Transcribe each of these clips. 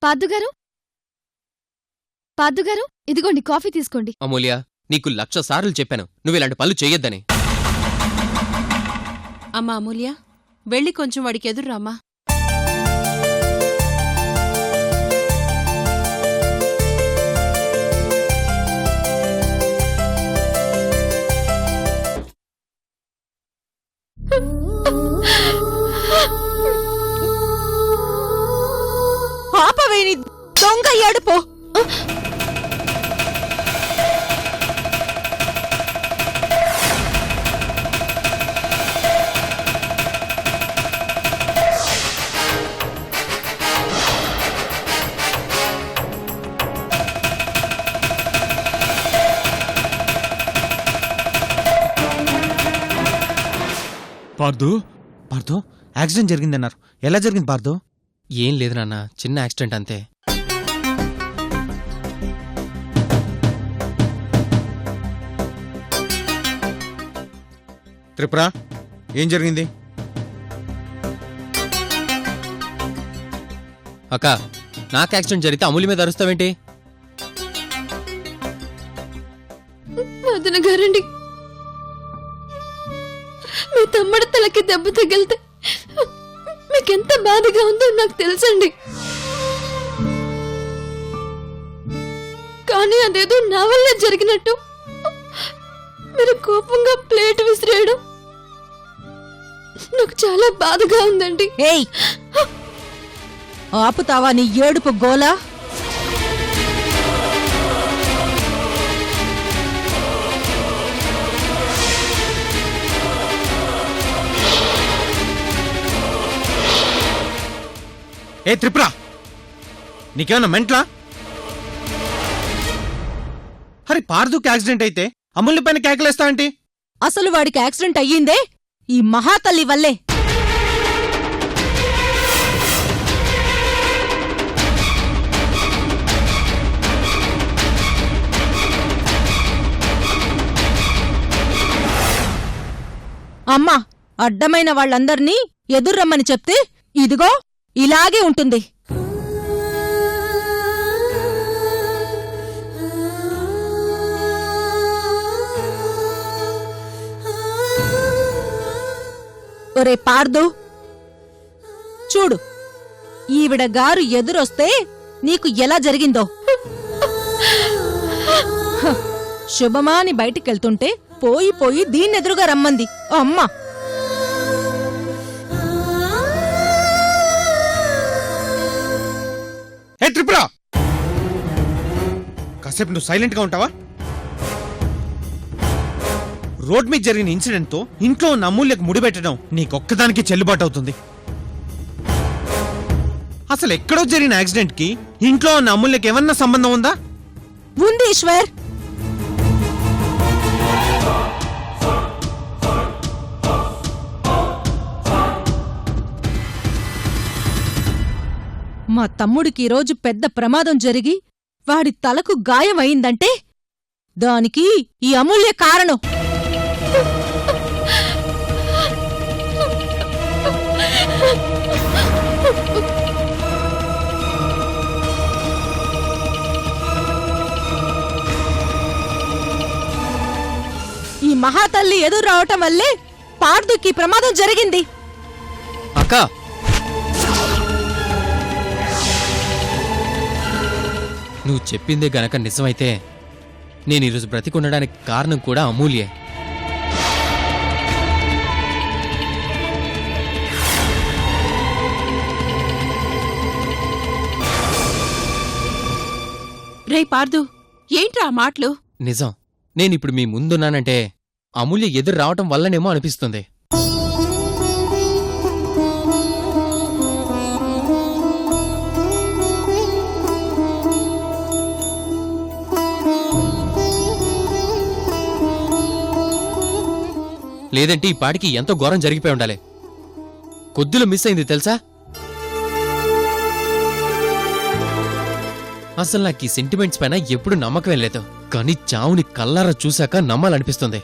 పాద్దుగారు, పాద్దుగారు, ఇదిగోండి కాఫీ తీసుకోండి. అమూల్య, నీకు 1,00,000 సార్లు చెప్పాను నువ్విలాంటి పనులు చెయ్యొద్దని. అమ్మా అమూల్య, వెళ్ళి కొంచెం వాడికి ఎదుర్రామ్మా. ఆపవేని దొంగ ఏడుపో. పార్దు, పార్దు, యాక్సిడెంట్ జరిగిందన్నారు. ఎలా జరిగింది పార్దు? ఏం లేదు నాన్న, చిన్న యాక్సిడెంట్ అంతే. త్రిపుర, ఏం జరిగింది? అక్క, నాకు యాక్సిడెంట్ జరిగితే అమూల్య మీద అరుస్తావేంటి? వదిన గారండి, మీ తమ్ముడి తలకి దెబ్బ తగిలితే మీకెంత బాధగా ఉందో నాకు తెలుసండి. కానీ అదేదో నా వల్ల జరిగినట్టు మీరు కోపంగా ప్లేట్ విసిరేయడం నాకు చాలా బాధగా ఉందండి. ఏయ్, ఆపుతావా నీ ఏడుపు గోలా? ఏ త్రిపుర, నీకేమన్నా మెంట్లా? అరే, పార్దుకి యాక్సిడెంట్ అయితే అమూల్య పైన కేకలేస్తావేంటి? అసలు వాడికి యాక్సిడెంట్ అయ్యిందే ఈ మహాతల్లి వల్లే. అమ్మా, అడ్డమైన వాళ్ళందర్నీ ఎదుర్రమ్మని చెప్తే ఇదిగో ఇలాగే ఉంటుంది. ఒరే పార్దు, చూడు, ఈవిడ గారు ఎదురొస్తే నీకు ఎలా జరిగిందో. శుభమా అని బయటికెళ్తుంటే పోయి పోయి దీన్నెదురుగా రమ్మంది అమ్మా. ఏ త్రిపుర, కాసేపు నువ్వు సైలెంట్ గా ఉంటావా? రోడ్ మీద జరిగిన ఇన్సిడెంట్ తో ఇంట్లో ఉన్న అమూల్యకు ముడిపెట్టడం నీకొక్కదానికి చెల్లుబాటు అవుతుంది. అసలు ఎక్కడో జరిగిన యాక్సిడెంట్ కి ఇంట్లో ఉన్న అమూల్యకి ఏమన్నా సంబంధం ఉందా? ఉంది ఈశ్వర్. మా తమ్ముడికి ఈరోజు పెద్ద ప్రమాదం జరిగి వాడి తలకు గాయమైందంటే దానికి ఈ అమూల్య కారణం. ఈ మహాతల్లి ఎదురు రావటం వల్లే పార్దుకి ప్రమాదం జరిగింది. అక్క, నువ్వు చెప్పిందే గనక నిజమైతే నేను ఈరోజు బ్రతికుండడానికి కారణం కూడా అమూల్యే. రే పార్దు, ఏంట్రా ఆ మాటలు? నిజం, నేనిప్పుడు మీ ముందున్నానంటే అమూల్య ఎదురు రావటం వల్లనేమో అనిపిస్తుంది. లేదంటే ఈ పాటికి ఎంతో ఘోరం జరిగిపోయి ఉండాలి. కొద్దిలో మిస్ అయింది తెలుసా? అసలు నాకు ఈ సెంటిమెంట్స్ పైన ఎప్పుడు నమ్మకం లేదు, కానీ చావుని కల్లారా చూశాక నమ్మాలనిపిస్తుంది.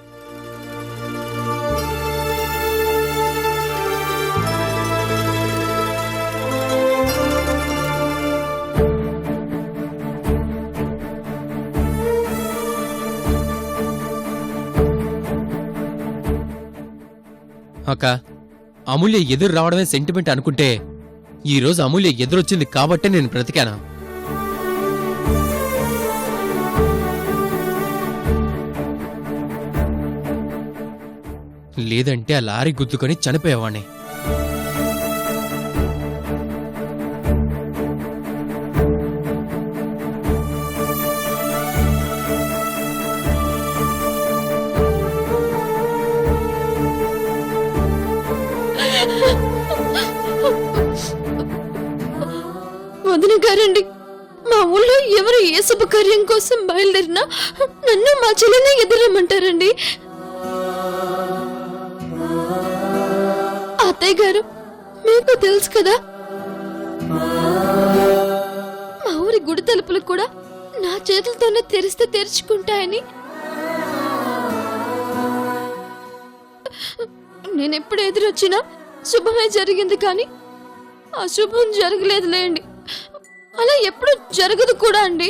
అక్క, అమూల్య ఎదురు రావడమే సెంటిమెంట్ అనుకుంటే ఈరోజు అమూల్య ఎదురొచ్చింది కాబట్టే నేను బ్రతికాను. లేదంటే ఆ లారీ గుద్దుకొని చనిపోయేవాణ్ణి. వదిన గారండి, మా ఊళ్ళో ఎవరు ఏ శుభకార్యం కోసం బయలుదేరినా నన్ను మా చెల్లిని ఎదురమ్మంటారండి. అత్తయ్య గారు, మీకు తెలుసు కదా, మా ఊరి గుడి తలుపులు కూడా నా చేతులతోనే తెరిస్తే తెరుచుకుంటాయని. నేనెప్పుడు ఎదురొచ్చినా శుభమే జరిగింది, కానీ అశుభం జరగలేదులేండి. అలా ఎప్పుడు జరగదు కూడా అండి.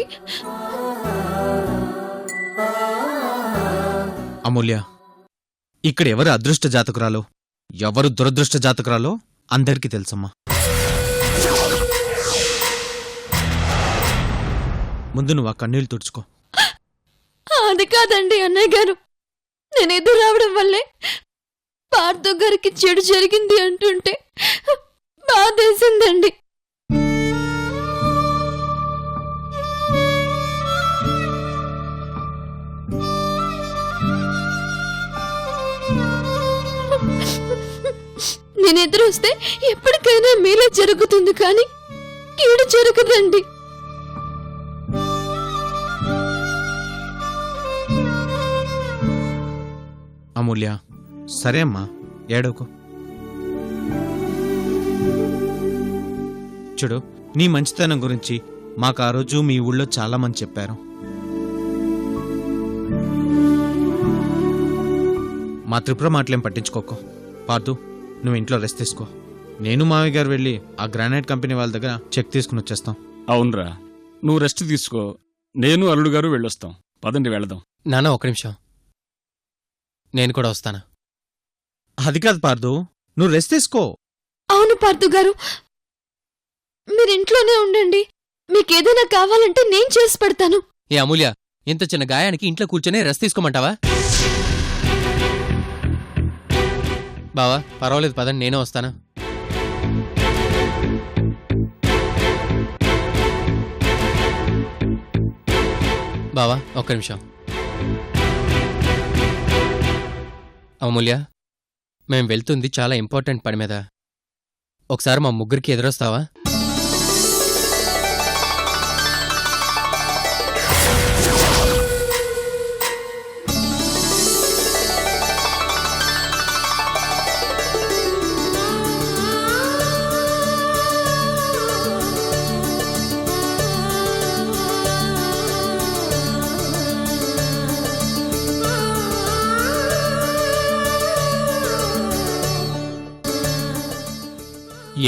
అమూల్య, ఇక్కడ ఎవరు అదృష్ట జాతకురాలో ఎవరు దురదృష్ట జాతకురాలో అందరికీ తెలుసమ్మా. ముందు నువ్వు ఆ కన్నీళ్లు తుడుచుకో. అది కాదండి అన్నయ్య గారు, నేను ఎదురు రావడం వల్లే పార్థు గారికి చెడు జరిగింది అంటుంటే బాధేసిందండి. నేను ఎదురొస్తే ఎప్పటికైనా మీలో జరుగుతుంది, కానీ కీడు జరగదండి. అమూల్య, సరే అమ్మా, ఏడవకు. చూడు, నీ మంచితనం గురించి మాకు ఆ రోజు మీ ఊళ్ళో చాలా మంది చెప్పారు. మా త్రిపుర మాటలేం పట్టించుకోకు. పార్థు, నువ్వు ఇంట్లో రెస్ట్ తీసుకో. నేను మావయ్య గారు వెళ్ళి ఆ గ్రానైట్ కంపెనీ వాళ్ళ దగ్గర చెక్ తీసుకుని వచ్చేస్తాం. అవునరా, నువ్వు రెస్ట్ తీసుకో. నేను అల్లుడు గారు వెళ్ళొస్తాం. పదండి, వెళదాం. నాన్న, ఒక నిమిషం, నేను కూడా వస్తాను. అది కాదు పార్థు, నువ్వు రెస్ట్ తీసుకో. అవును పార్థు గారు, మీరింట్లోనే ఉండండి. మీకేదైనా కావాలంటే నేను చేసి పెడతాను. ఏ అమూల్య, ఇంత చిన్న గాయానికి ఇంట్లో కూర్చొని రెస్ట్ తీసుకోమంటావా? బావా, పర్వాలేదు, పదండి, నేనే వస్తాను. బావా, ఒక్క నిమిషం. అమూల్య, మేం వెళ్తుంది చాలా ఇంపార్టెంట్ పని మీద. ఒకసారి మా ముగ్గురికి ఎదురొస్తావా?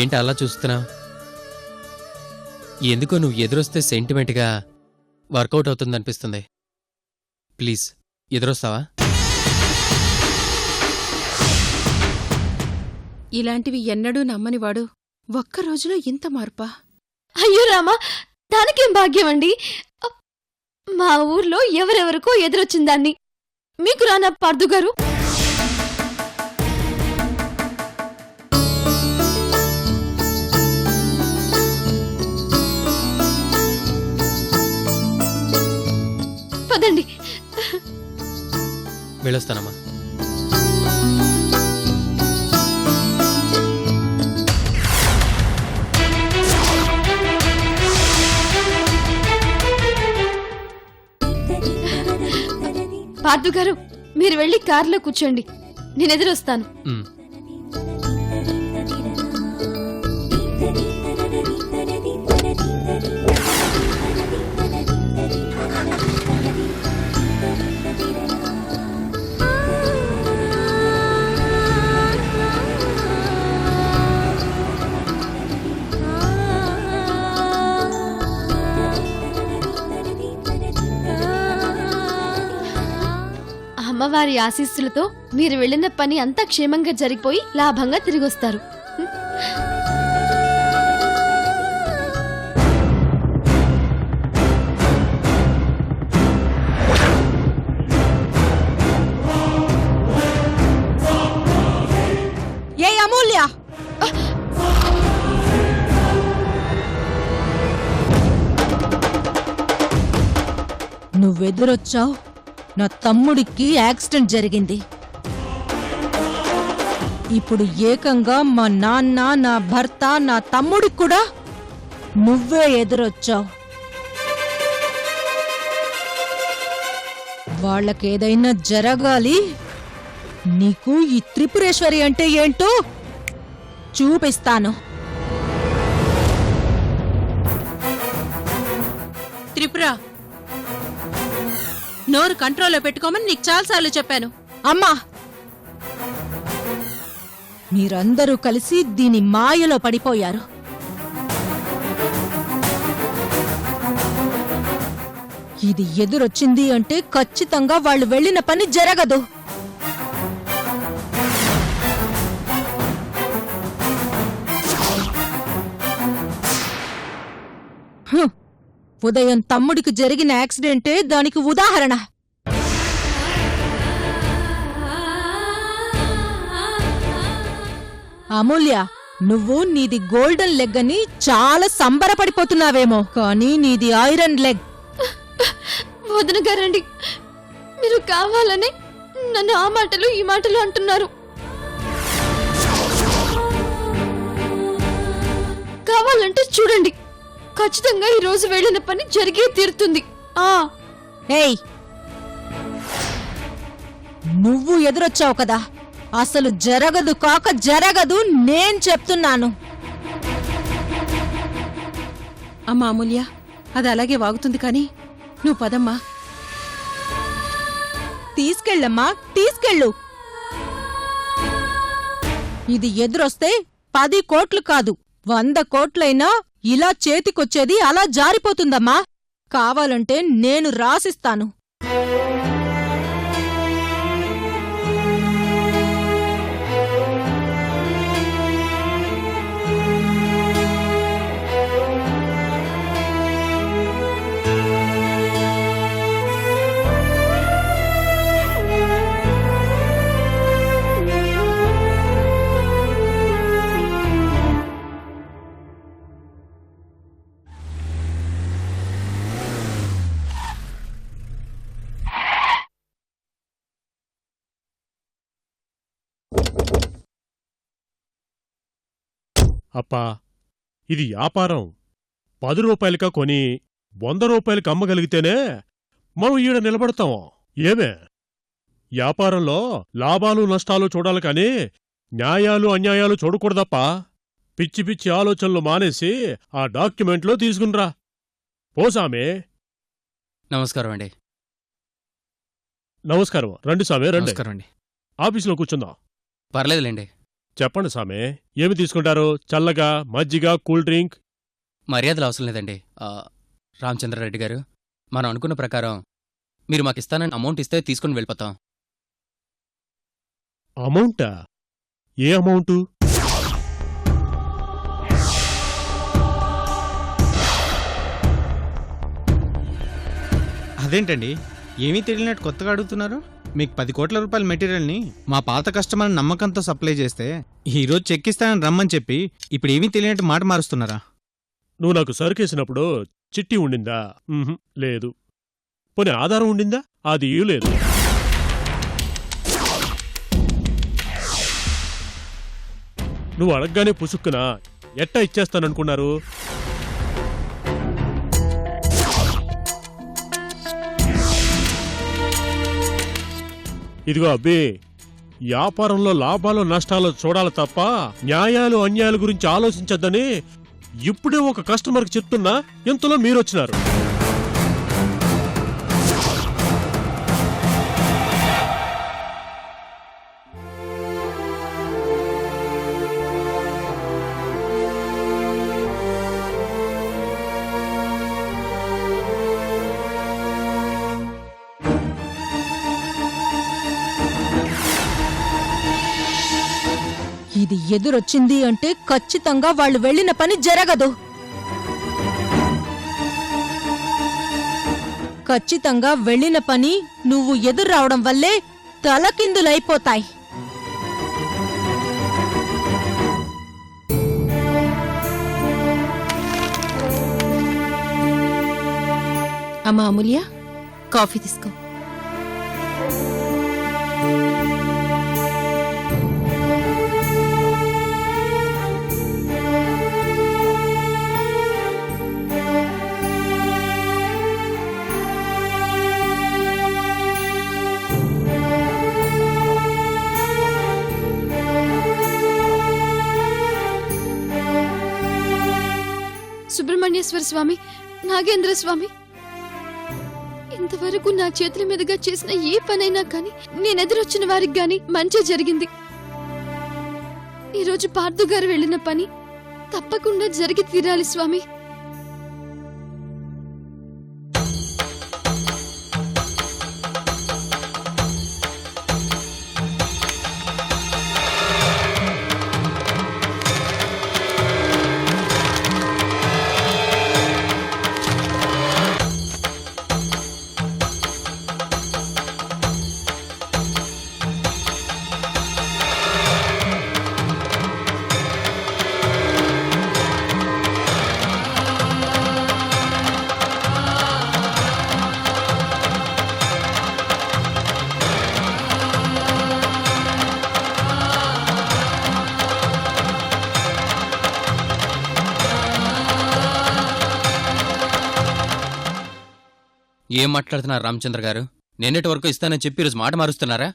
ఏంటి అలా చూస్తున్నావు? ఎందుకో నువ్వు ఎదురొస్తే సెంటిమెంట్గా వర్కౌట్ అవుతుందనిపిస్తుంది. ప్లీజ్ ఎదురొస్తావా? ఇలాంటివి ఎన్నడూ నమ్మనివాడు ఒక్కరోజులో ఇంత మార్పా? అయ్యో రామా, దానికేం భాగ్యం అండి. మా ఊర్లో ఎవరెవరికో ఎదురొచ్చిందాన్ని మీకు రానా పార్థు గారు? పదండి. వెళ్ళొస్తానమ్మా. పార్థు గారు, మీరు వెళ్ళి కారులో కూర్చోండి, నేను ఎదురొస్తాను. అమ్మవారి ఆశీస్సులతో మీరు వెళ్ళిన పని అంతా క్షేమంగా జరిగిపోయి లాభంగా తిరిగొస్తారు. ఏ అమూల్య, నువ్వెదురొచ్చావు. నా తమ్ముడికి యాక్సిడెంట్ జరిగింది. ఇప్పుడు ఏకంగా మా నాన్న, నా భర్త, నా తమ్ముడికి కూడా నువ్వే ఎదురొచ్చావు. వాళ్ళకేదైనా జరగాలి. నీకు ఈ త్రిపురేశ్వరి అంటే ఏంటో చూపిస్తాను. త్రిపుర, నోరు కంట్రోల్లో పెట్టుకోమని నీకు చాలాసార్లు చెప్పాను. అమ్మా, మీరందరూ కలిసి దీని మాయలో పడిపోయారు. ఇది ఎదురొచ్చింది అంటే ఖచ్చితంగా వాళ్ళు వెళ్ళిన పని జరగదు. హ్మ్. ఉదయం తమ్ముడికి జరిగిన యాక్సిడెంటే దానికి ఉదాహరణ. అమూల్య, నువ్వు నీది గోల్డెన్ లెగ్ అని చాలా సంబరపడిపోతున్నావేమో, కానీ నీది ఐరన్ లెగ్. వదిన గారండి, మీరు కావాలని నన్ను ఆ మాటలు ఈ మాటలు అంటున్నారు. కావాలంటే చూడండి, ఖచ్చితంగా ఈ రోజు వెళ్ళిన పని జరిగే తీరుతుంది. ఏయ్, నువ్వు ఎదురొచ్చావు కదా, అసలు జరగదు కాక జరగదు, నేను చెప్తున్నాను. అమ్మా అమూల్య, అది అలాగే వాగుతుంది కానీ నువ్వు పదమ్మా. తీసుకెళ్ళమ్మా, తీసుకెళ్ళు. ఇది ఎదురొస్తే 10 కోట్లు కాదు, 100 కోట్లైనా ఇలా చేతికొచ్చేది అలా జారిపోతుందమ్మా. కావాలంటే నేను రాసిస్తాను. అప్పా, ఇది వ్యాపారం. 10 రూపాయలకా కొని 100 రూపాయలకి అమ్మగలిగితేనే మనం ఈడ నిలబడతాం. ఏమే, వ్యాపారంలో లాభాలు నష్టాలు చూడాలి కాని న్యాయాలు అన్యాయాలు చూడకూడదప్పా. పిచ్చి పిచ్చి ఆలోచనలు మానేసి ఆ డాక్యుమెంట్లో తీసుకునిరా. పోసామే. నమస్కారం అండి. నమస్కారం. రండి సామే, రండి. నమస్కారం అండి. ఆఫీసులో కూర్చుందాం. పర్లేదులేండి. చెప్పండి సామే, ఏమి తీసుకుంటారు? చల్లగా, మజ్జిగ, కూల్ డ్రింక్? మర్యాదలు అవసరం లేదండి. రామచంద్రారెడ్డి గారు, మనం అనుకున్న ప్రకారం మీరు మాకిస్తానని అమౌంట్ ఇస్తే తీసుకుని వెళ్ళిపోతాం. అమౌంటా? ఏ అమౌంటు? అదేంటండి, ఏమీ తెలియనట్టు కొత్తగా అడుగుతున్నారు? మీకు 10 కోట్ల రూపాయల మెటీరియల్ని మా పాత కస్టమర్ నమ్మకంతో సప్లై చేస్తే ఈరోజు చెక్ ఇస్తానని రమ్మని చెప్పి ఇప్పుడు ఏమీ తెలియనట్టు మాట మారుస్తున్నారా? నువ్వు నాకు సరుకేసినప్పుడు చిట్టి ఉండిందా? లేదు. పోనీ ఆధారం ఉండిందా? అది లేదు. నువ్వు అడగగానే పుసుక్కున ఎట్టా ఇచ్చేస్తాననుకున్నారు? ఇదిగో అబ్బే, వ్యాపారంలో లాభాలు నష్టాలు చూడాలి తప్ప న్యాయాలు అన్యాయాల గురించి ఆలోచించద్దని ఇప్పుడే ఒక కస్టమర్కి చెప్తున్నా, ఇంతలో మీరొచ్చినారు. ఎదురొచ్చింది అంటే ఖచ్చితంగా వాళ్ళు వెళ్ళిన పని జరగదు. ఖచ్చితంగా వెళ్ళిన పని నువ్వు ఎదుర్రావడం వల్లే తలకిందులైపోతాయి. అమ్మా అమూల్య, కాఫీ తీసుకో. సుబ్రహ్మణ్యేశ్వర స్వామి, నాగేంద్ర స్వామి, ఇంతవరకు నా చేతుల మీదుగా చేసిన ఏ పనైనా కానీ నేనెదురొచ్చిన వారికి గాని మంచి జరిగింది. ఈరోజు పార్థు గారు వెళ్ళిన పని తప్పకుండా జరిగి తీరాలి స్వామి. ఏం మాట్లాడుతున్నారు రామచంద్ర గారు? నిన్నటి వరకు ఇస్తానని చెప్పి ఈరోజు మాట మారుస్తున్నారా?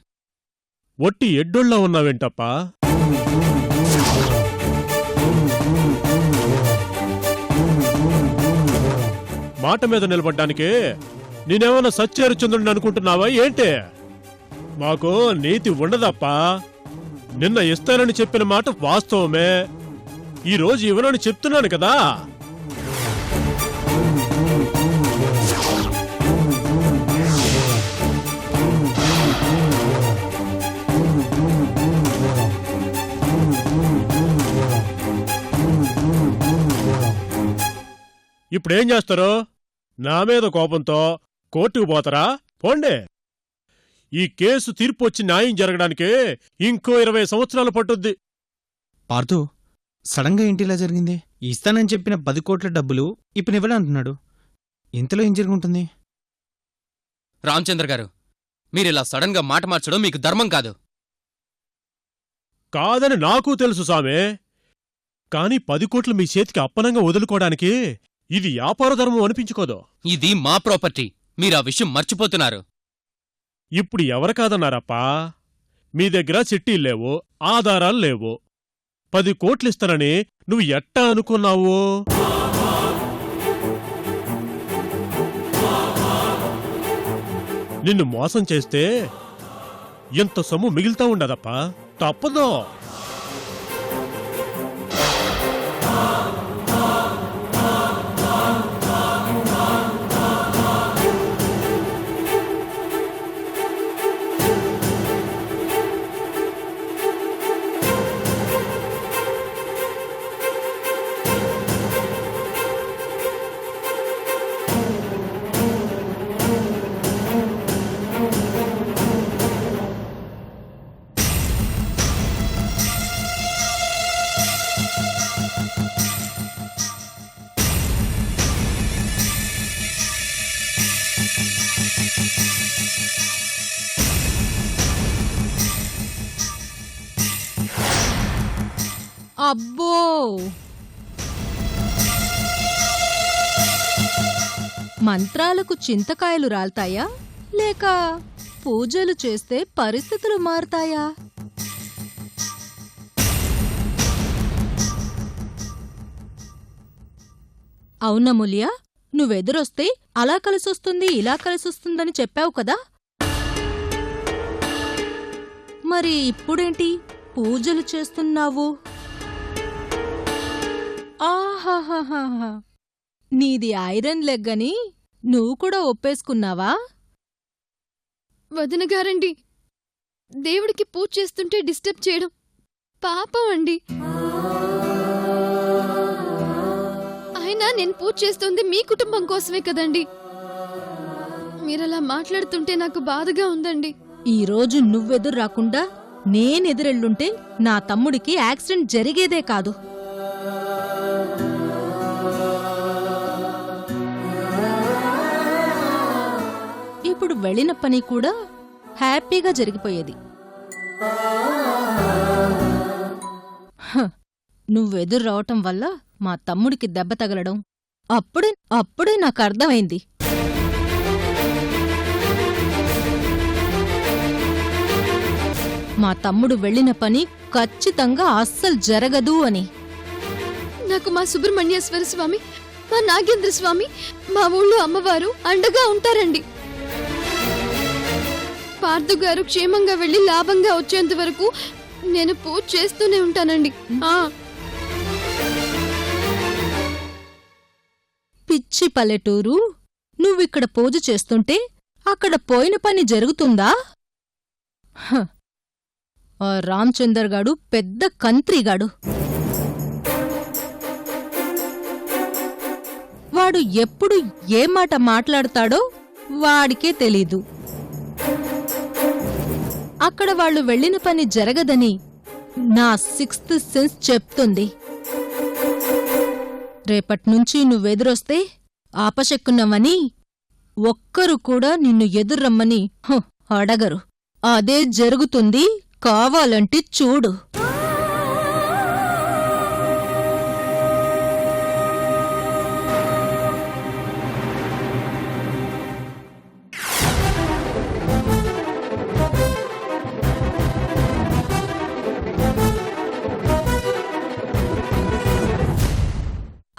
ఒట్టి ఎడ్డోళ్ళ ఉన్నావేంటప్పా? మాట మీద నిలబడ్డానికే నేనేమన్నా సత్యహరిచంద్రుడిని అనుకుంటున్నావా ఏంటి? మాకు నీతి ఉండదప్పా. నిన్న ఇస్తానని చెప్పిన మాట వాస్తవమే, ఈరోజు ఇవ్వనని చెప్తున్నాను కదా. ఇప్పుడేం చేస్తారు? నా మీద కోపంతో కోర్టుకు పోతారా? పోండే. ఈ కేసు తీర్పు వచ్చి న్యాయం జరగడానికి ఇంకో 20 సంవత్సరాలు పట్టుద్ది. పార్థు, సడన్గా ఏంటి ఇలా జరిగింది? ఇస్తానని చెప్పిన 10 కోట్ల డబ్బులు ఇప్పుడు ఇవ్వలే అంటున్నాడు. ఇంతలో ఏం జరుగుంటుంది? రామచంద్ర గారు, మీరిలా సడన్ గా మాట మార్చడం మీకు ధర్మం కాదు. కాదని నాకూ తెలుసు సామే, కాని 10 కోట్లు మీ చేతికి అప్పనంగా వదులుకోవడానికి ఇది వ్యాపార ధర్మం అనిపించుకోదు. ఇది మా ప్రాపర్టీ, మీరా విషయం మర్చిపోతున్నారు. ఇప్పుడు ఎవరు కాదన్నారప్పా? మీ దగ్గర చిట్టీలు లేవు, ఆధారాలు లేవు. 10 కోట్లిస్తానని నువ్వు ఎట్టా అనుకున్నావు? నిన్ను మోసం చేస్తే ఎంత సొమ్ము మిగులుతా ఉండదప్పా. తప్పదో. అబ్బో, మంత్రాలకు చింతకాయలు రాల్తాయా లేక పూజలు చేస్తే పరిస్థితులు మారుతాయా? అవునమూల్య, నువ్వెదురొస్తే అలా కలిసొస్తుంది ఇలా కలిసొస్తుందని చెప్పావు కదా, మరి ఇప్పుడేంటి పూజలు చేస్తున్నావు? ఆహాహాహా, నీది ఐరన్ లెగ్గని నువ్వు కూడా ఒప్పేసుకున్నావా? వదిన గారండి, దేవుడికి పూజ చేస్తుంటే డిస్టర్బ్ చేయడం పాపం అండి. అయినా నేను పూజ చేస్తుంది మీ కుటుంబం కోసమే కదండి. మీరలా మాట్లాడుతుంటే నాకు బాధగా ఉందండి. ఈరోజు నువ్వెదురు రాకుండా నేనెదురెళ్ళుంటే నా తమ్ముడికి యాక్సిడెంట్ జరిగేదే కాదు. ఇప్పుడు వెళ్ళిన పని కూడా హ్యాపీగా జరిగిపోయేది. నువ్వెదురు రావటం వల్ల మా తమ్ముడికి దెబ్బ తగలడం అప్పుడే నాకు అర్థమైంది. మా తమ్ముడు వెళ్ళిన పని ఖచ్చితంగా అస్సలు జరగదు అని. నాకు మా సుబ్రహ్మణ్యేశ్వర స్వామి, మా నాగేంద్ర స్వామి, మా ఊళ్ళో అమ్మవారు అండగా ఉంటారండి. పార్థు గారు క్షేమంగా వెళ్లి లాభంగా వచ్చేంత వరకు నేను పూజ చేస్తూనే ఉంటానండి. పిచ్చి పల్లెటూరు, నువ్విక్కడ పూజ చేస్తుంటే అక్కడ పోయిన పని జరుగుతుందా? ఆ రామచందర్గాడు పెద్ద కంత్రిగాడు. వాడు ఎప్పుడు ఏ మాట మాట్లాడతాడో వాడికే తెలీదు. అక్కడ వాళ్ళు వెళ్ళిన పని జరగదని నా 6th సెన్స్ చెప్తుంది. రేపట్నుంచి నువ్వెదురొస్తే ఆపశక్కున్నవని ఒక్కరు కూడా నిన్ను ఎదుర్రమ్మని అడగరు. అదే జరుగుతుంది, కావాలంటే చూడు.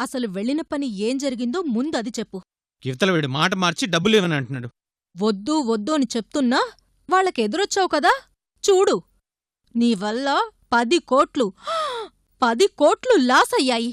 అసలు వెళ్ళిన పని ఏం జరిగిందో ముందది చెప్పు. యువతల వీడు మాట మార్చి డబ్బులు ఇవ్వని అంటున్నాడు. వద్దు వద్దు అని చెప్తున్నా వాళ్ళకెదురొచ్చావు కదా, చూడు. నీ వల్ల 10 కోట్లు లాస్ అయ్యాయి.